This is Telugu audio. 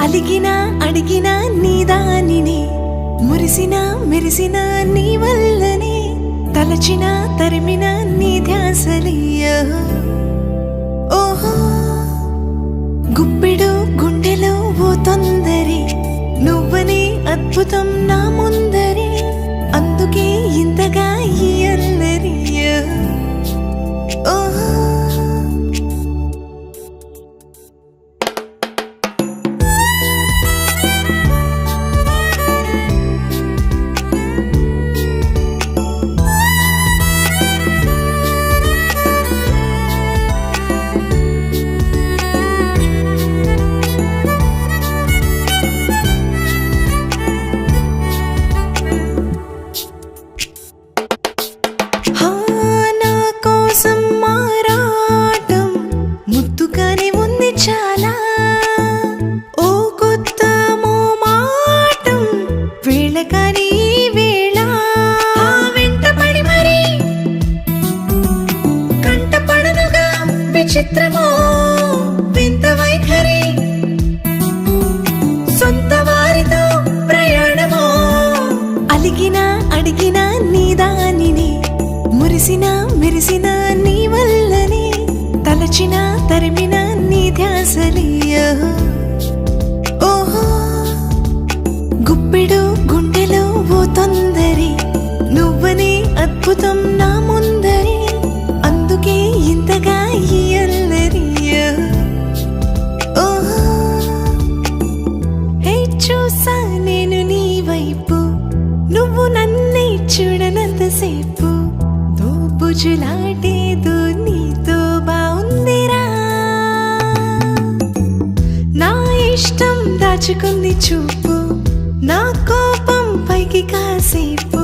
అలిగినా అడిగినా నీదానినే, మురిసినా మెరిసినా నీ వల్లనే, తలచినా తరిమినా నీ ధ్యాసలియా. ఓహో గుప్పెడు గుండెలో ఓ తొందరే, నువ్వనే అద్భుతం నా ముందరే, అందుకే ఇంతగా ఈ అల్లరియా. ఓహో చాలా ఓ కొత్త మోమాటం వేళ కాని వేళ వెంటపడి మరి కంటపడనుగా విచిత్రమో వింత వైఖరి, సొంత వారితో ప్రయాణమో. అలిగినా అడిగినా నీదానినే, మురిసినా మెరిసినా నీ వల్లనే, తలచినా తరిమినా నీ ధ్యాసలియా. ఓహో గుప్పెడు గుండెలో ఓ తొందరే, నువ్వనే అద్భుతం నా ముందరే, అందుకే ఇంతగా ఈ అల్లరియా. ఓహో హే చూసా నేను నీ వైపు, నువ్వు నన్నే చూడనంతసేపు, దోబుజులాటేదో నీతో బావుందిరా, నా ఇష్టం దాచుకుంది చూపు, నా కోపం పైకి కాసేపు,